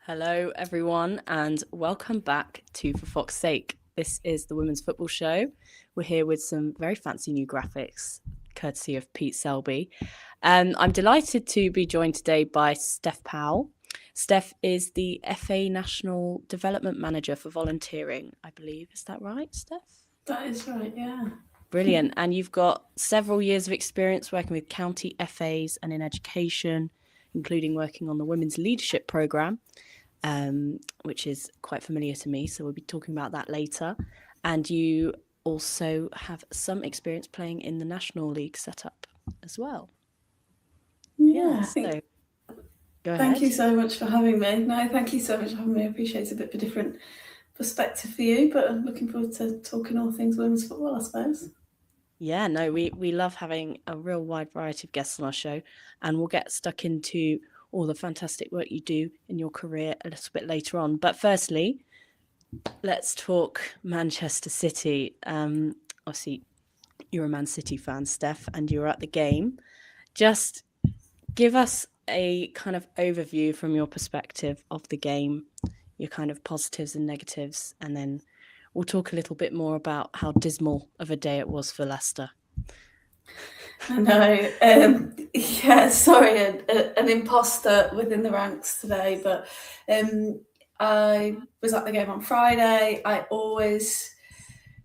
Hello, everyone, and welcome back to For Fox's Sake. This is the Women's Football Show. We're here with some very fancy new graphics, courtesy of Pete Selby. I'm delighted to be joined today by Steph Powell. Steph is the FA National Development Manager for Volunteering, I believe. Is that right, Steph? That is right, yeah. Brilliant. And you've got several years of experience working with county FAs and in education, including working on the Women's Leadership Programme. Which is quite familiar to me, so we'll be talking about that later. And you also have some experience playing in the National League setup as well. Yeah, so go ahead. Thank you so much for having me. No, thank you so much for having me. I appreciate it's a bit of a different perspective for you, but I'm looking forward to talking all things women's football, I suppose. Yeah, no, we love having a real wide variety of guests on our show, and we'll get stuck into all the fantastic work you do in your career a little bit later on. But firstly, let's talk Manchester City. Obviously, you're a Man City fan, Steph, and you were at the game. Just give us a kind of overview from your perspective of the game, your kind of positives and negatives, and then we'll talk a little bit more about how dismal of a day it was for Leicester. I know. Yeah, sorry, an imposter within the ranks today, but I was at the game on Friday. I always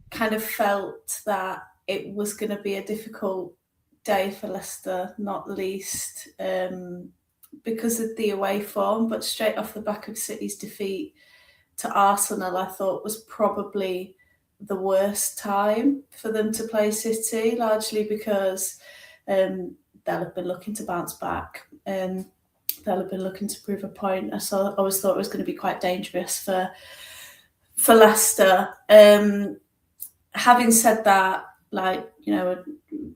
kind of felt that it was going to be a difficult day for Leicester, not least because of the away form, but straight off the back of City's defeat to Arsenal, I thought was probably the worst time for them to play City, largely because they'll have been looking to bounce back. They'll have been looking to prove a point. I always thought it was going to be quite dangerous for Leicester. Having said that, a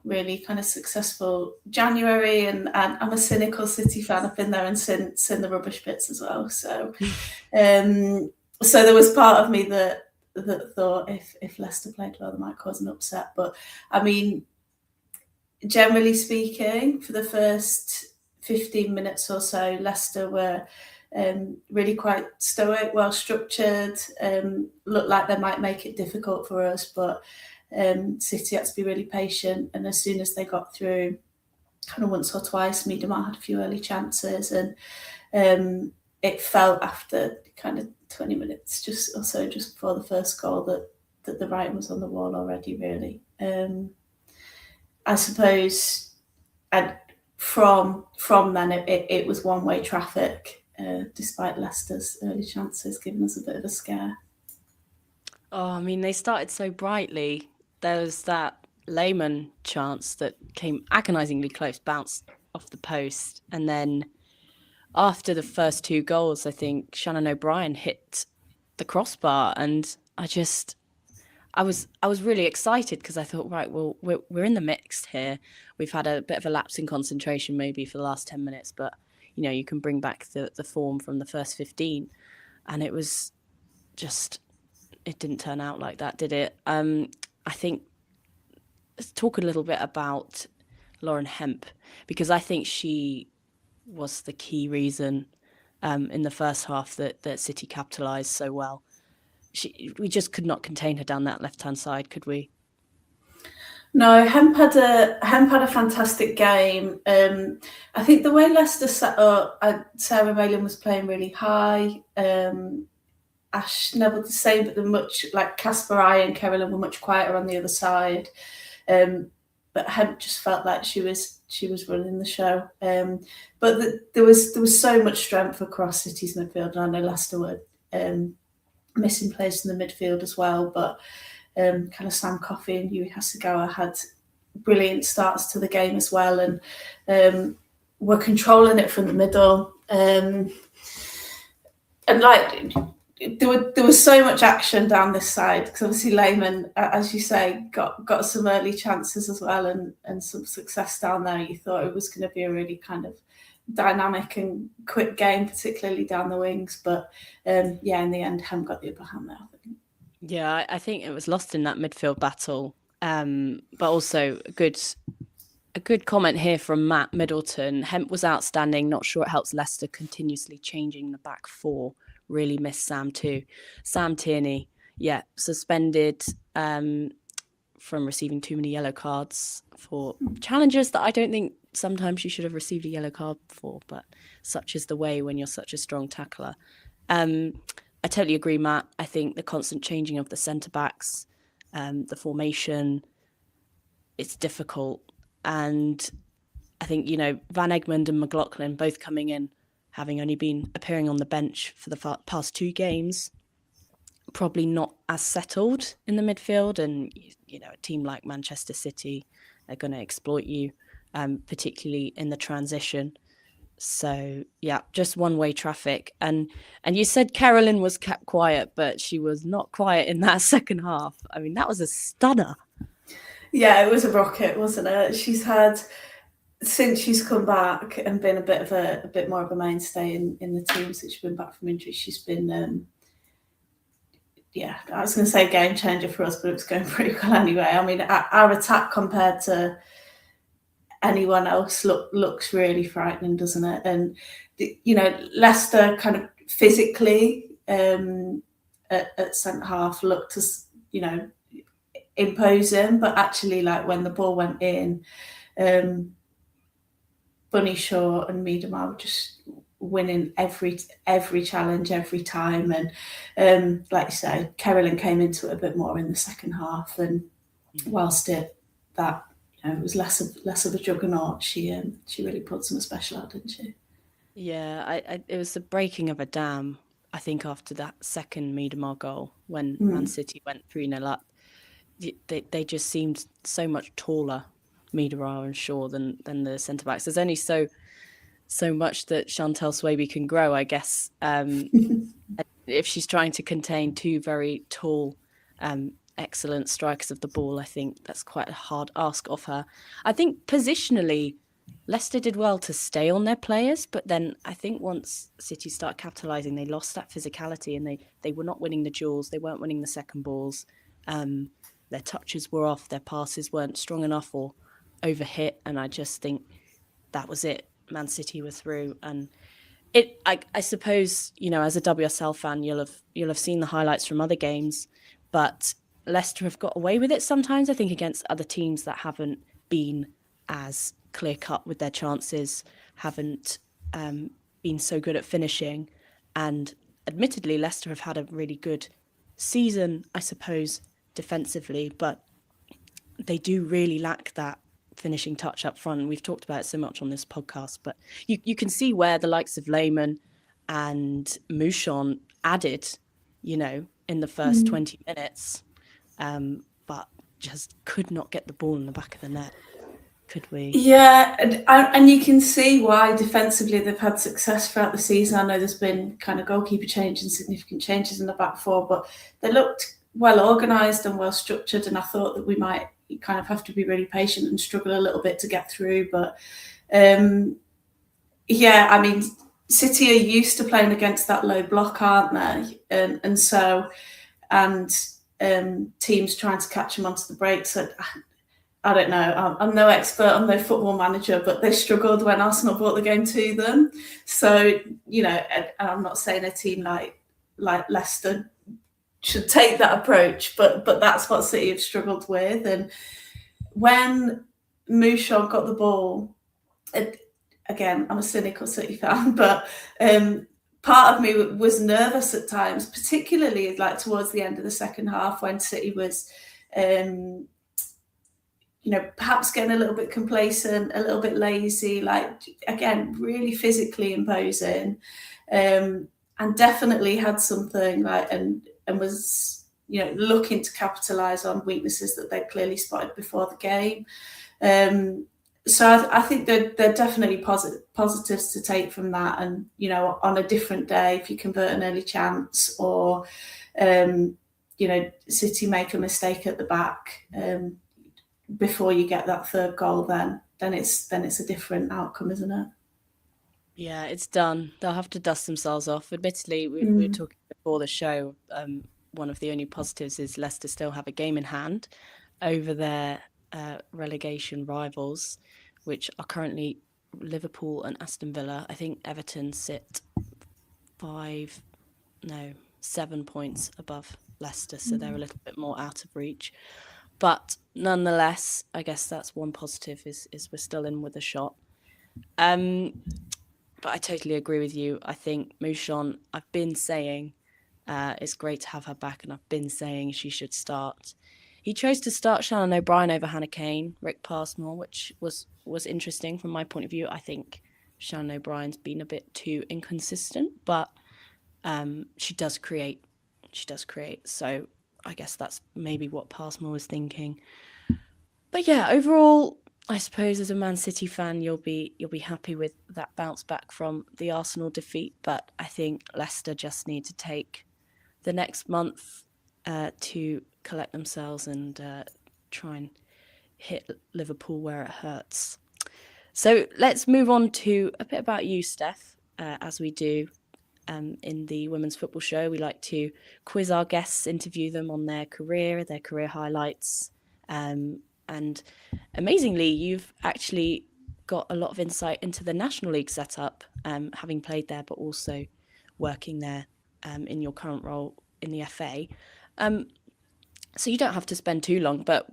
really kind of successful January, and I'm a cynical City fan. I've been there and seen the rubbish bits as well. So there was part of me that thought if Leicester played well, they might cause an upset. But I mean, generally speaking, for the first 15 minutes or so, Leicester were really quite stoic, well structured, looked like they might make it difficult for us, but City had to be really patient, and as soon as they got through kind of once or twice, Miedema had a few early chances, and it felt after kind of 20 minutes just before the first goal that the writing was on the wall already, really. I suppose from then it was one-way traffic, despite Leicester's early chances giving us a bit of a scare. Oh, I mean, they started so brightly. There was that Lehmann chance that came agonisingly close, bounced off the post, and then after the first two goals, I think Shannon O'Brien hit the crossbar, and I was really excited because I thought, right, well, we're in the mix here. We've had a bit of a lapse in concentration maybe for the last 10 minutes, but you can bring back the form from the first 15, and it was just, it didn't turn out like that, did it? I think let's talk a little bit about Lauren Hemp, because I think she was the key reason in the first half that City capitalised so well. We just could not contain her down that left-hand side, could we? No, Hemp had a fantastic game. I think the way Leicester set up, Sarah Malin was playing really high. Ash Neville the same, but much like Casper I and Carolyn were much quieter on the other side. But Hemp just felt like she was running the show. But there was so much strength across City's midfield, and I know Leicester were missing players in the midfield as well. But kind of Sam Coffey and Yui Hasegawa had brilliant starts to the game as well, and were controlling it from the middle. And like there was so much action down this side, because obviously Lehmann, as you say, got some early chances as well, and some success down there. You thought it was going to be a really kind of dynamic and quick game, particularly down the wings. But in the end, Hem got the upper hand there, I think. Yeah, I think it was lost in that midfield battle. But also a good comment here from Matt Middleton. Hemp was outstanding. Not sure it helps Leicester continuously changing the back four. Really miss Sam too. Sam Tierney, suspended from receiving too many yellow cards for challenges that I don't think sometimes you should have received a yellow card for, but such is the way when you're such a strong tackler. I totally agree, Matt. I think the constant changing of the centre-backs, the formation, it's difficult. And I think, Van Egmond and McLaughlin both coming in, having only been appearing on the bench for the past 2 games, probably not as settled in the midfield. And, a team like Manchester City are going to exploit you, particularly in the transition. So, just one-way traffic. And you said Carolyn was kept quiet, but she was not quiet in that second half. I mean, that was a stunner. Yeah, it was a rocket, wasn't it? She's had, since she's come back and been a bit more of a mainstay in the team since she's been back from injury, she's been, I was going to say game changer for us, but it was going pretty well anyway. I mean, our attack compared to anyone else looks really frightening, doesn't it? And Leicester kind of physically at centre half looked as imposing, but actually, like when the ball went in, Bunny Shaw and Miedema were just winning every challenge every time. And like you say, Carolyn came into it a bit more in the second half, and whilst it was less of a juggernaut, she really put some special out, didn't she? Yeah, it was the breaking of a dam, I think, after that second Miedema goal when Man City went 3-0 up. They just seemed so much taller, Miedema and Shaw, than the centre-backs. There's only so much that Chantal Swaby can grow, I guess. If she's trying to contain 2 very tall, excellent strikers of the ball, I think that's quite a hard ask of her. I think positionally, Leicester did well to stay on their players, but then I think once City started capitalising, they lost that physicality, and they were not winning the duels. They weren't winning the second balls. Their touches were off. Their passes weren't strong enough or overhit, and I just think that was it. Man City were through, and I suppose as a WSL fan, you'll have seen the highlights from other games, but Leicester have got away with it sometimes. I think against other teams that haven't been as clear cut with their chances, haven't been so good at finishing, and admittedly, Leicester have had a really good season, I suppose, defensively, but they do really lack that finishing touch up front. We've talked about it so much on this podcast, but you can see where the likes of Lehmann and Mouchon added, in the first 20 minutes, but just could not get the ball in the back of the net. Could we? Yeah, and you can see why defensively they've had success throughout the season. I know there's been kind of goalkeeper change and significant changes in the back four, but they looked well organised and well structured, and I thought that we might kind of have to be really patient and struggle a little bit to get through. But I mean, City are used to playing against that low block, aren't they? And teams trying to catch them onto the break. So I don't know. I'm no expert. I'm no football manager, but they struggled when Arsenal brought the game to them. So and I'm not saying a team like Leicester should take that approach, but that's what City have struggled with. And when Mouchon got the ball, again, I'm a cynical City fan, but part of me was nervous at times, particularly like towards the end of the second half when City was, perhaps getting a little bit complacent, a little bit lazy, like, again, really physically imposing, and definitely had something like, and was, looking to capitalise on weaknesses that they clearly spotted before the game. So I think they're definitely positives to take from that. And, on a different day, if you convert an early chance or, City make a mistake at the back before you get that third goal, then it's a different outcome, isn't it? Yeah, it's done. They'll have to dust themselves off. Admittedly, we were talking before the show. One of the only positives is Leicester still have a game in hand over their relegation rivals, which are currently Liverpool and Aston Villa. I think Everton sit 7 points above Leicester, so they're a little bit more out of reach. But nonetheless, I guess that's one positive is we're still in with a shot. But I totally agree with you. I think Mouchon, I've been saying it's great to have her back, and I've been saying she should start. He chose to start Shannon O'Brien over Hannah Kane, Rick Passmore, which was interesting from my point of view. I think Shannon O'Brien's been a bit too inconsistent, but she does create. She does create. So I guess that's maybe what Passmore was thinking. But yeah, overall, I suppose as a Man City fan, you'll be happy with that bounce back from the Arsenal defeat. But I think Leicester just need to take the next month to collect themselves and try and hit Liverpool where it hurts. So let's move on to a bit about you, Steph. As we do in the Women's Football Show, we like to quiz our guests, interview them on their career highlights. And amazingly, you've actually got a lot of insight into the National League setup, having played there, but also working there in your current role in the FA. So you don't have to spend too long, but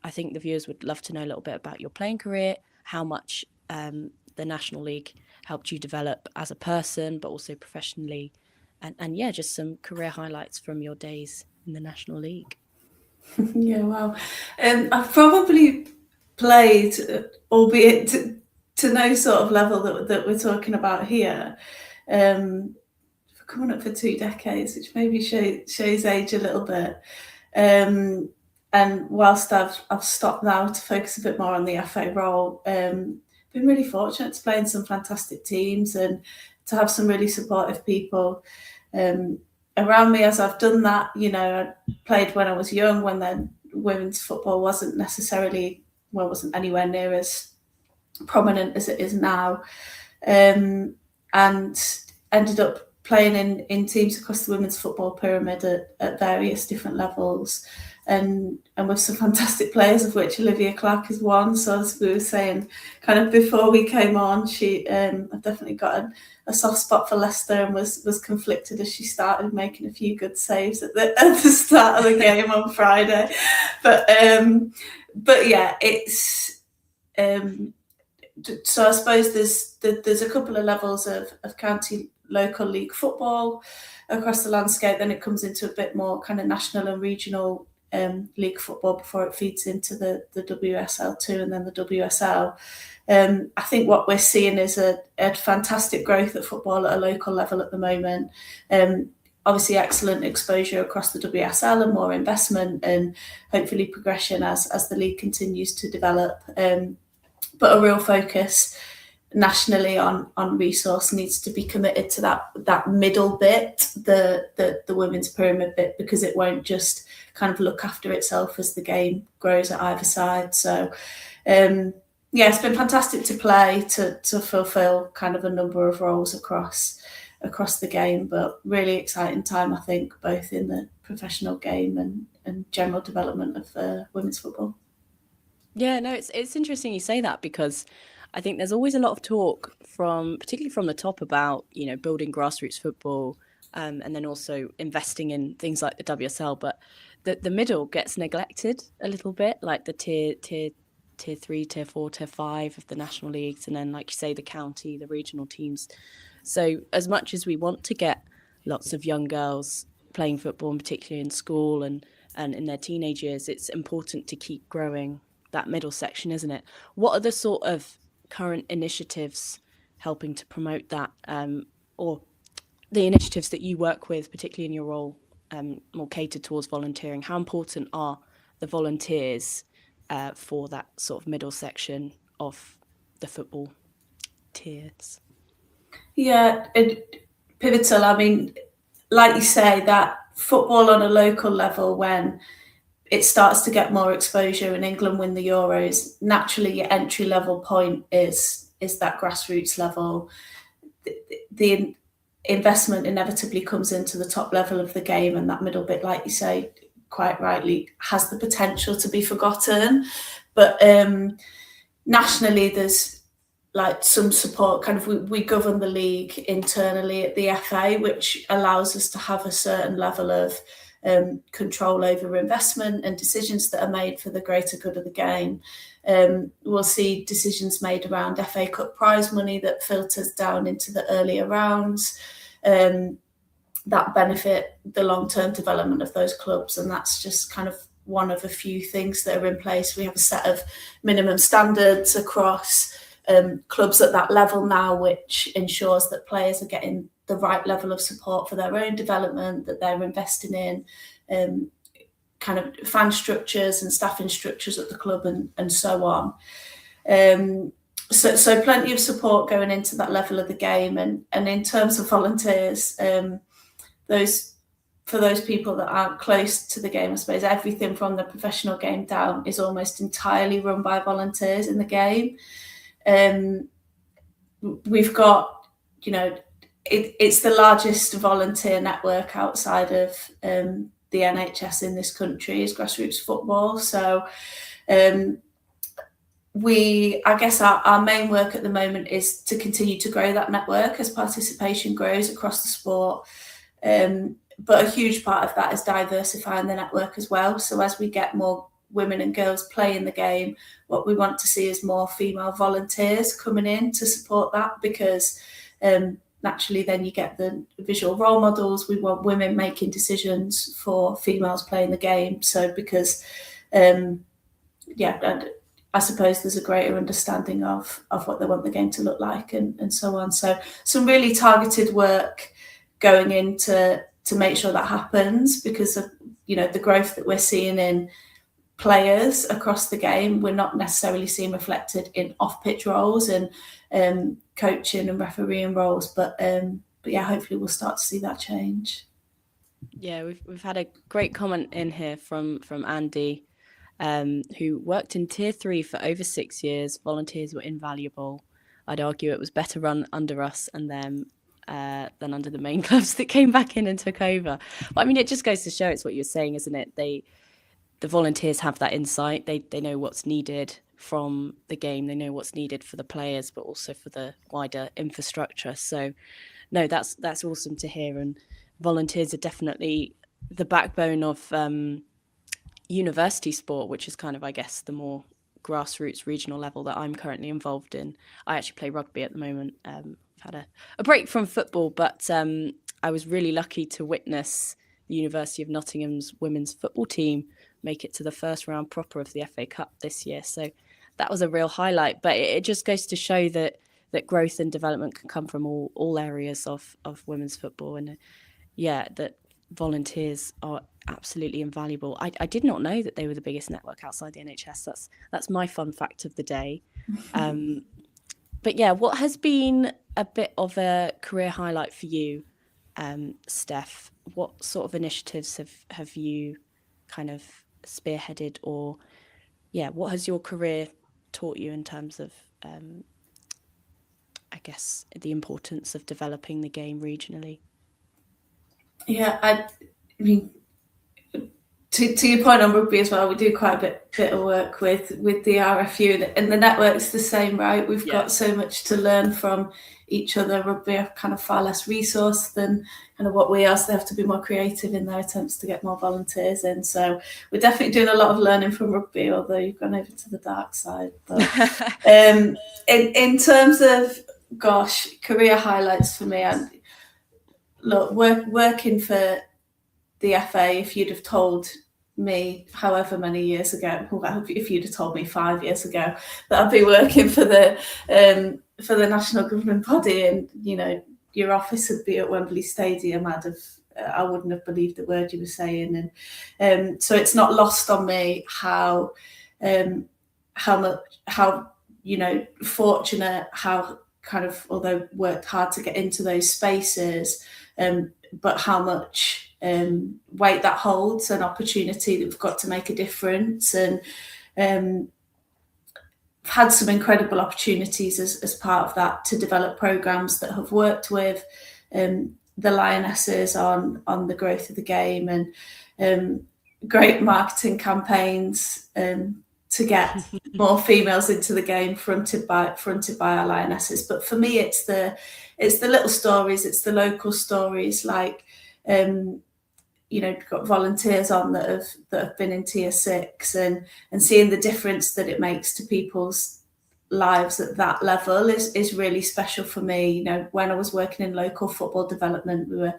I think the viewers would love to know a little bit about your playing career, how much the National League helped you develop as a person, but also professionally, and yeah, just some career highlights from your days in the National League. Yeah, wow. I've probably played, albeit to no sort of level that we're talking about here, coming up for 2 decades, which maybe shows age a little bit. And whilst I've stopped now to focus a bit more on the FA role, been really fortunate to play in some fantastic teams and to have some really supportive people around me as I've done that. You know, I played when I was young, when then women's football wasn't anywhere near as prominent as it is now, and ended up playing in teams across the women's football pyramid at various different levels, and with some fantastic players, of which Olivia Clark is one. So as we were saying kind of before we came on, I've definitely got a soft spot for Leicester, and was conflicted as she started making a few good saves at the start of the game on Friday. But yeah, it's so I suppose there's a couple of levels of county local league football across the landscape. Then it comes into a bit more kind of national and regional league football before it feeds into the WSL2 and then the WSL. I think what we're seeing is a fantastic growth at football at a local level at the moment. Obviously excellent exposure across the WSL and more investment and hopefully progression as the league continues to develop. But a real focus nationally on resource needs to be committed to that middle bit, the women's pyramid bit, because it won't just kind of look after itself as the game grows at either side. So yeah, it's been fantastic to play, to fulfill kind of a number of roles across the game, but really exciting time, I think, both in the professional game and general development of women's football. Yeah, no, it's interesting you say that, because I think there's always a lot of talk particularly from the top about, you know, building grassroots football, and then also investing in things like the WSL, but the middle gets neglected a little bit, like the tier 3, tier 4, tier 5 of the national leagues, and then, like you say, the county, the regional teams. So as much as we want to get lots of young girls playing football, and particularly in school and in their teenage years, it's important to keep growing that middle section, isn't it? What are the sort of current initiatives helping to promote that, or the initiatives that you work with, particularly in your role, more catered towards volunteering? How important are the volunteers for that sort of middle section of the football tiers? Yeah, pivotal. I mean, like you say, that football on a local level, when it starts to get more exposure and England win the Euros, naturally your entry level point is that grassroots level. the investment inevitably comes into the top level of the game, and that middle bit, like you say, quite rightly, has the potential to be forgotten. But nationally, there's like some support. Kind of, we govern the league internally at the FA, which allows us to have a certain level of control over investment and decisions that are made for the greater good of the game. We'll see decisions made around FA Cup prize money that filters down into the earlier rounds, that benefit the long-term development of those clubs. And that's just kind of one of a few things that are in place. We have a set of minimum standards across clubs at that level now, which ensures that players are getting the right level of support for their own development, that they're investing in kind of fan structures and staffing structures at the club, and so on. So plenty of support going into that level of the game. And in terms of volunteers, for those people that aren't close to the game, I suppose everything from the professional game down is almost entirely run by volunteers in the game. We've got, it's the largest volunteer network outside of the NHS in this country, is grassroots football. So I guess our main work at the moment is to continue to grow that network as participation grows across the sport. But a huge part of that is diversifying the network as well. So as we get more women and girls playing the game, what we want to see is more female volunteers coming in to support that, because naturally then you get the visual role models. We want women making decisions for females playing the game. So because, I suppose there's a greater understanding of what they want the game to look like, and so on. So some really targeted work going into to make sure that happens, because of the growth that we're seeing in players across the game. We're not necessarily seeing reflected in off-pitch roles and coaching and refereeing roles, but yeah, hopefully we'll start to see that change. Yeah, we've had a great comment in here from Andy, who worked in Tier 3 for over 6 years. Volunteers were invaluable. I'd argue it was better run under us and them than under the main clubs that came back in and took over. But I mean, it just goes to show, it's what you're saying, isn't it? The volunteers have that insight. They know what's needed from the game. They know what's needed for the players, but also for the wider infrastructure. So no, that's awesome to hear. And volunteers are definitely the backbone of university sport, which is kind of, I guess, the more grassroots regional level that I'm currently involved in. I actually play rugby at the moment. I've had a break from football, but I was really lucky to witness the University of Nottingham's women's football team make it to the first round proper of the FA Cup this year. So that was a real highlight. But it just goes to show that growth and development can come from all areas of women's football. And that volunteers are absolutely invaluable. I did not know that they were the biggest network outside the NHS. That's my fun fact of the day. But yeah, what has been a bit of a career highlight for you, Steph? What sort of initiatives have you kind of spearheaded, or what has your career taught you in terms of I guess the importance of developing the game regionally? I mean, to your point on rugby as well, we do quite a bit of work with the RFU, and the network's the same, right? We've got so much to learn from each other. Rugby are kind of far less resourced than kind of what we are, so they have to be more creative in their attempts to get more volunteers in. So we're definitely doing a lot of learning from rugby, although you've gone over to the dark side. But in terms of, career highlights for me, working for the FA, if you'd have told me however many years ago, if you'd have told me 5 years ago that I'd be working for the national governing body, and your office would be at Wembley Stadium, I wouldn't have believed the word you were saying. And so it's not lost on me how fortunate, how kind of, although worked hard to get into those spaces, but how much weight that holds, an opportunity that we've got to make a difference. And had some incredible opportunities as part of that to develop programs that have worked with the Lionesses on the growth of the game, and great marketing campaigns to get more females into the game, fronted by our Lionesses. But for me, it's the little stories, it's the local stories, like got volunteers on that have been in tier 6, and seeing the difference that it makes to people's lives at that level is really special for me. When I was working in local football development, we were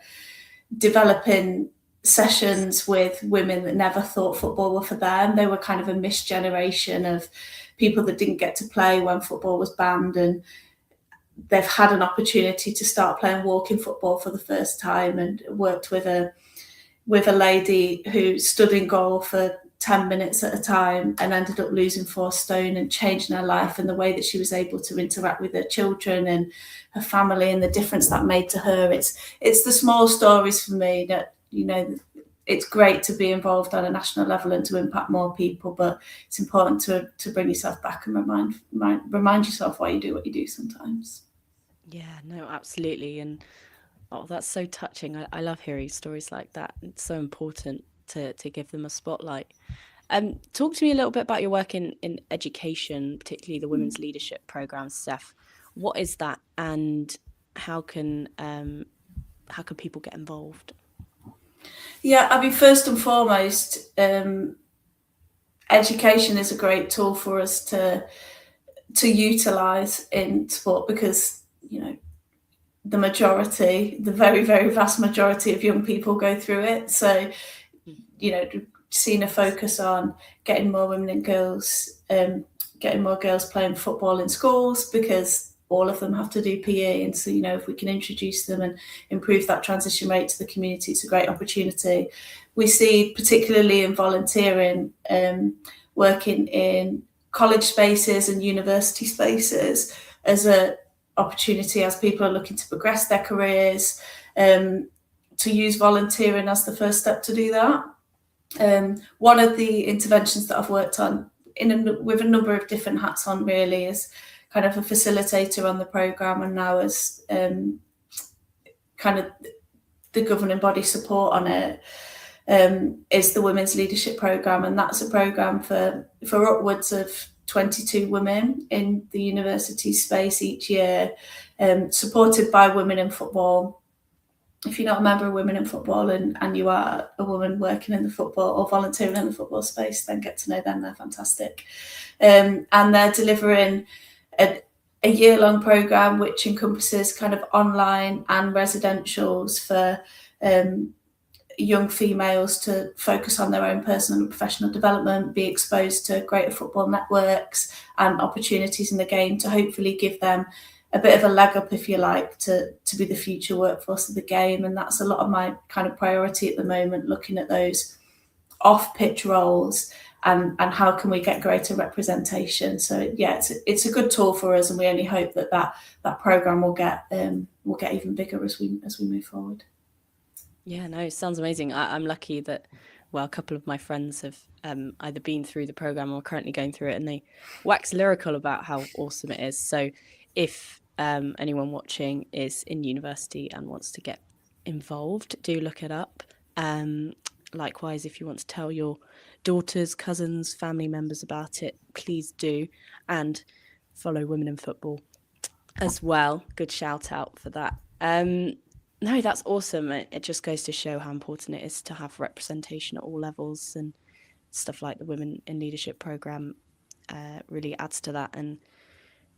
developing sessions with women that never thought football were for them. They were kind of a missed generation of people that didn't get to play when football was banned, and they've had an opportunity to start playing walking football for the first time, and worked with a lady who stood in goal for 10 minutes at a time and ended up losing 4 stone and changing her life, and the way that she was able to interact with her children and her family, and the difference that made to her. It's the small stories for me that, it's great to be involved on a national level and to impact more people, but it's important to bring yourself back and remind yourself why you do what you do sometimes. Yeah, no, absolutely. And that's so touching. I love hearing stories like that. It's so important to give them a spotlight. Talk to me a little bit about your work in education, particularly the women's leadership program, Steph. What is that, and how can people get involved? Yeah, I mean, first and foremost, education is a great tool for us to utilise in sport, because the very, very vast majority of young people go through it. So, seeing a focus on getting more women and girls, getting more girls playing football in schools, because all of them have to do PE. And so, if we can introduce them and improve that transition rate to the community, it's a great opportunity. We see, particularly in volunteering, working in college spaces and university spaces, as a opportunity, as people are looking to progress their careers, to use volunteering as the first step to do that. One of the interventions that I've worked on with a number of different hats on, really, is kind of a facilitator on the programme, and now as kind of the governing body support on it, is the Women's Leadership Programme. And that's a programme for upwards of 22 women in the university space each year, supported by Women in Football. If you're not a member of Women in Football and you are a woman working in the football or volunteering in the football space, then get to know them. They're fantastic. And they're delivering a year-long programme which encompasses kind of online and residentials for young females to focus on their own personal and professional development, be exposed to greater football networks and opportunities in the game, to hopefully give them a bit of a leg up, if you like, to be the future workforce of the game. And that's a lot of my kind of priority at the moment, looking at those off-pitch roles and how can we get greater representation. So yeah, it's a good tool for us, and we only hope that programme will get even bigger as we move forward. Yeah, no, sounds amazing. I'm lucky that, a couple of my friends have either been through the programme or currently going through it, and they wax lyrical about how awesome it is. So if anyone watching is in university and wants to get involved, do look it up. Likewise, if you want to tell your daughters, cousins, family members about it, please do. And follow Women in Football as well. Good shout out for that. No, that's awesome. It just goes to show how important it is to have representation at all levels, and stuff like the Women in Leadership Programme really adds to that. And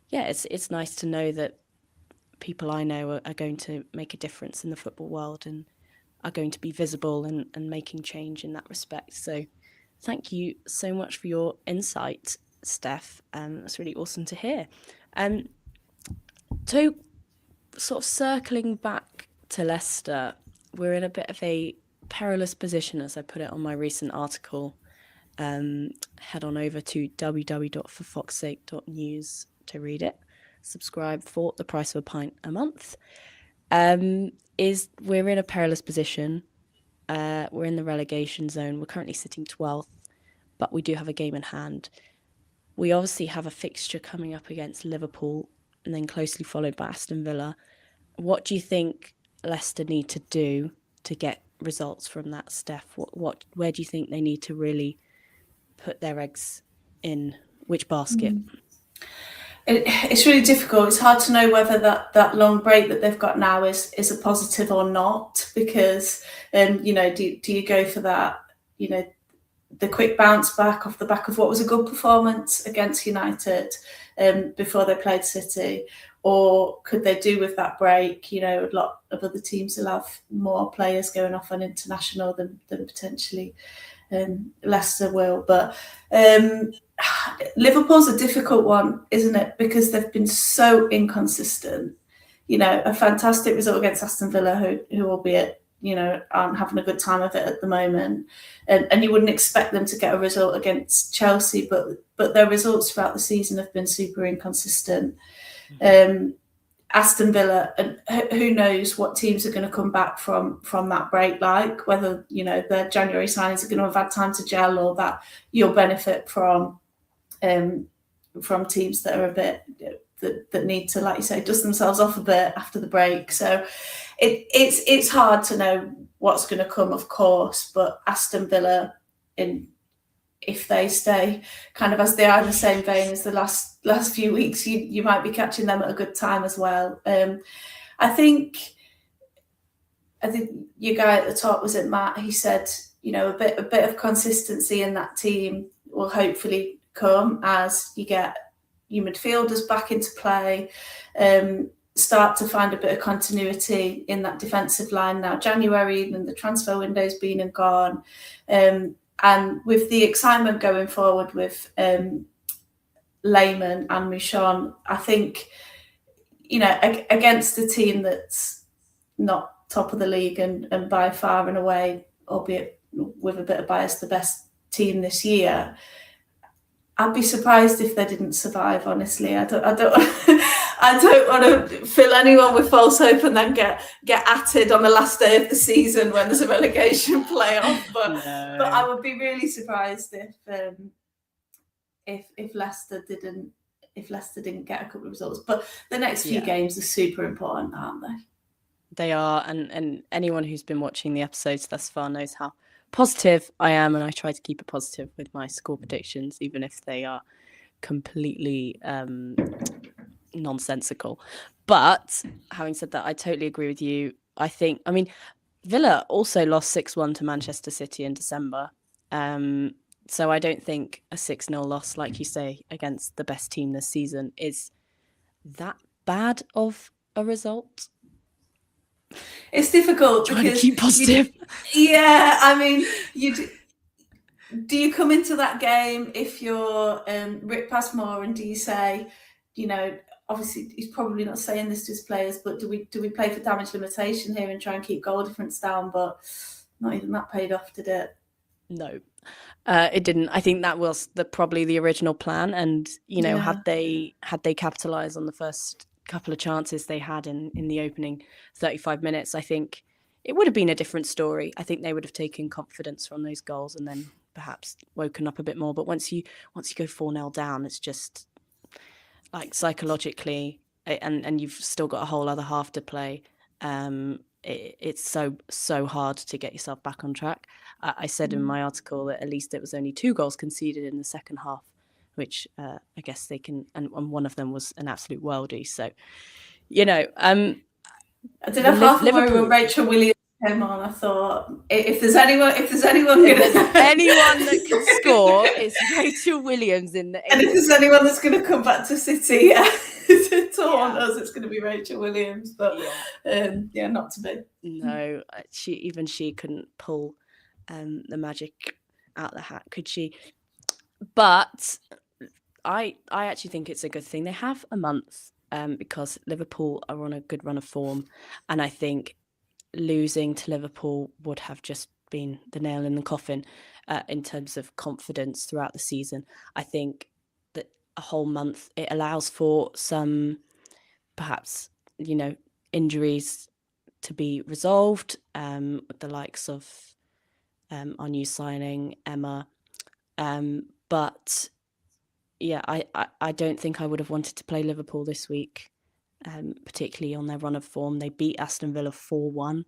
yeah, it's nice to know that people I know are going to make a difference in the football world and are going to be visible and making change in that respect. So thank you so much for your insight, Steph. That's really awesome to hear. So sort of circling back to Leicester, we're in a bit of a perilous position, as I put it on my recent article. Head on over to www.forfoxsake.news to read it. Subscribe for the price of a pint a month. We're in a perilous position. We're in the relegation zone. We're currently sitting 12th, but we do have a game in hand. we obviously have a fixture coming up against Liverpool and then closely followed by Aston Villa. What do you think Leicester need to do to get results from that, Steph? Where do you think they need to really put their eggs in? Which basket? It's really difficult. It's hard to know whether that long break that they've got now is a positive or not, because do you go for that, the quick bounce back off the back of what was a good performance against United before they played City, or could they do with that break? A lot of other teams will have more players going off on international than potentially Leicester will, but Liverpool's a difficult one, isn't it? Because they've been so inconsistent. A fantastic result against Aston Villa, who albeit aren't having a good time of it at the moment, and you wouldn't expect them to get a result against Chelsea, but their results throughout the season have been super inconsistent. Aston Villa, and who knows what teams are going to come back from that break, like whether their January signings are going to have had time to gel, or that you'll benefit from teams that are a bit that need to, like you say, dust themselves off a bit after the break. So it's hard to know what's going to come, of course, but Aston Villa, if they stay kind of as they are in the same vein as the last few weeks, you might be catching them at a good time as well. I think your guy at the top, was it Matt? He said, a bit of consistency in that team will hopefully come as you get your midfielders back into play, start to find a bit of continuity in that defensive line now. January, and the transfer window's been and gone. And with the excitement going forward with Lehman and Mouchon, I think, against a team that's not top of the league and by far and away, albeit with a bit of bias, the best team this year, I'd be surprised if they didn't survive, honestly. I don't I don't want to fill anyone with false hope and then get atted on the last day of the season when there's a relegation playoff. But I would be really surprised if Leicester didn't get a couple of results. But the next few games are super important, aren't they? They are, and anyone who's been watching the episodes thus far knows how positive I am, and I try to keep it positive with my score predictions, even if they are completely nonsensical. But having said that, I totally agree with you. Villa also lost 6-1 to Manchester City in December. So I don't think a 6-0 loss, like you say, against the best team this season is that bad of a result. It's difficult because to keep positive. Do you come into that game if you're Rick Passmore, and do you say, obviously he's probably not saying this to his players, but do we play for damage limitation here and try and keep goal difference down? But not even that paid off, did it? No, it didn't. I think that was probably the original plan, and had they capitalised on the first couple of chances they had in the opening 35 minutes, I think it would have been a different story. I think they would have taken confidence from those goals and then perhaps woken up a bit more. But once you go 4-0 down, it's just like psychologically, and you've still got a whole other half to play. It's so hard to get yourself back on track. I said in my article that at least it was only 2 goals conceded in the second half, which I guess they can, and one of them was an absolute worldie. So, I did have half a worry when Rachel Williams came on. I thought, if there's anyone that can score, it's Rachel Williams in the 80s. And if there's anyone that's going to come back to City, to haunt us, it's going to be Rachel Williams. But not to be. No, she couldn't pull the magic out the hat, could she? But I actually think it's a good thing they have a month, because Liverpool are on a good run of form, and I think losing to Liverpool would have just been the nail in the coffin in terms of confidence throughout the season. I think that a whole month, it allows for some perhaps injuries to be resolved, with the likes of our new signing Emma, but yeah, I don't think I would have wanted to play Liverpool this week, particularly on their run of form. They beat Aston Villa 4-1,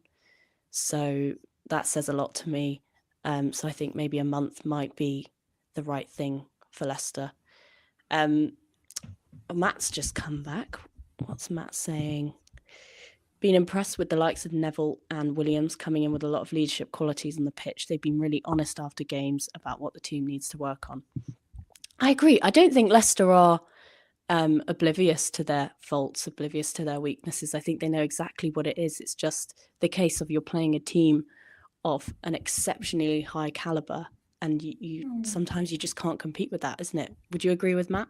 so that says a lot to me. So I think maybe a month might be the right thing for Leicester. Matt's just come back. What's Matt saying? Been impressed with the likes of Neville and Williams coming in with a lot of leadership qualities on the pitch. They've been really honest after games about what the team needs to work on. I agree. I don't think Leicester are oblivious to their faults, oblivious to their weaknesses. I think they know exactly what it is. It's just the case of you're playing a team of an exceptionally high caliber, and you sometimes you just can't compete with that, isn't it? Would you agree with Matt?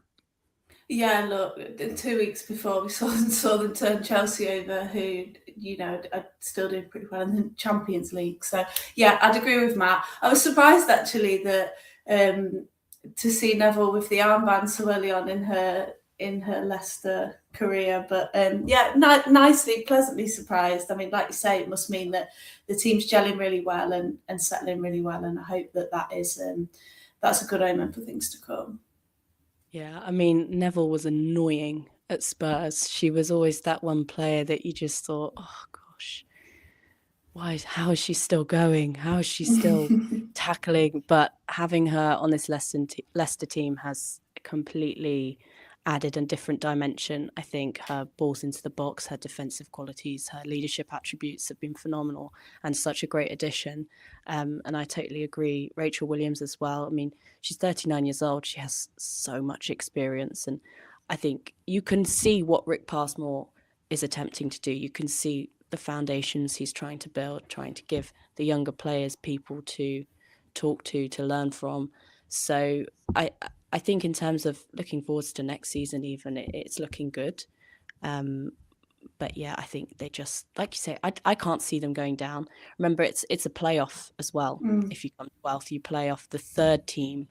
Yeah, look, 2 weeks before we saw them turn Chelsea over, who, you know, are still doing pretty well in the Champions League. So, yeah, I'd agree with Matt. I was surprised, actually, that to see Neville with the armband so early on in her Leicester career. But, yeah, nicely, pleasantly surprised. I mean, like you say, it must mean that the team's gelling really well and settling really well. And I hope that is that's a good omen for things to come. Yeah, I mean, Neville was annoying at Spurs. She was always that one player that you just thought, oh gosh, how is she still going? How is she still tackling? But having her on this Leicester team has completely added a different dimension. I think her balls into the box, her defensive qualities, her leadership attributes have been phenomenal and such a great addition. And I totally agree. Rachel Williams as well. I mean, she's 39 years old. She has so much experience. And I think you can see what Rick Passmore is attempting to do. You can see the foundations he's trying to build, trying to give the younger players people to talk to learn from. So I think in terms of looking forward to next season, even it's looking good. But yeah, I think they just, like you say, I can't see them going down. Remember, it's a playoff as well. If you come 12th, you play off the third team,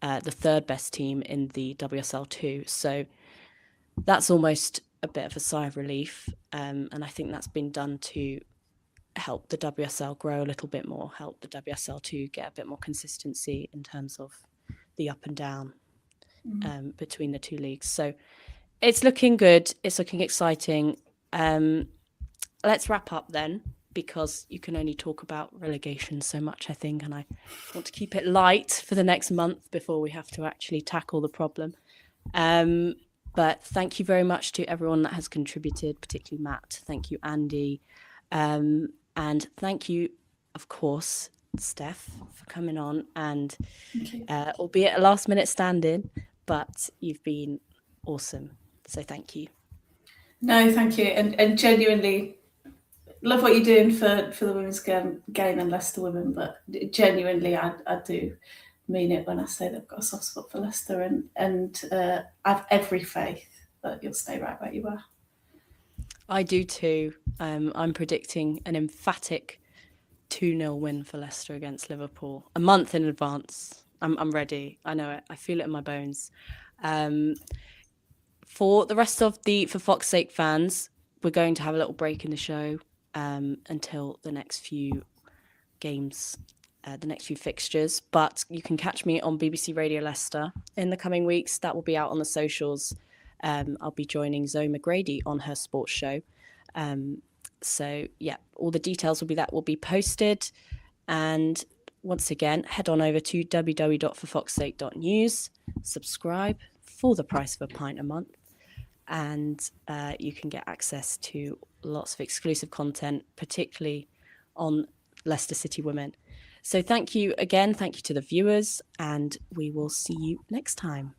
the third best team in the WSL2. So that's almost a bit of a sigh of relief. And I think that's been done to help the WSL grow a little bit more, help the WSL2 get a bit more consistency in terms of the up and down between the two leagues. So it's looking good. It's looking exciting. Let's wrap up then, because you can only talk about relegation so much, I think, and I want to keep it light for the next month before we have to actually tackle the problem. But thank you very much to everyone that has contributed, particularly Matt. Thank you, Andy. And thank you, of course, Steph, for coming on, and albeit a last minute stand-in, but you've been awesome. So thank you. No, thank you. And genuinely love what you're doing for the women's game and Leicester women, but genuinely I do mean it when I say that I've got a soft spot for Leicester, and I have every faith that you'll stay right where you are. I do too. I'm predicting an emphatic 2-0 win for Leicester against Liverpool a month in advance. I'm ready. I know it. I feel it in my bones. For the rest of for Fox's sake fans, we're going to have a little break in the show until the next few games, the next few fixtures. But you can catch me on BBC Radio Leicester in the coming weeks. That will be out on the socials. I'll be joining Zoe McGrady on her sports show. So yeah, all the details will be posted. And once again, head on over to www.forfoxsake.news, subscribe for the price of a pint a month, and you can get access to lots of exclusive content, particularly on Leicester City women. So thank you again. Thank you to the viewers, and we will see you next time.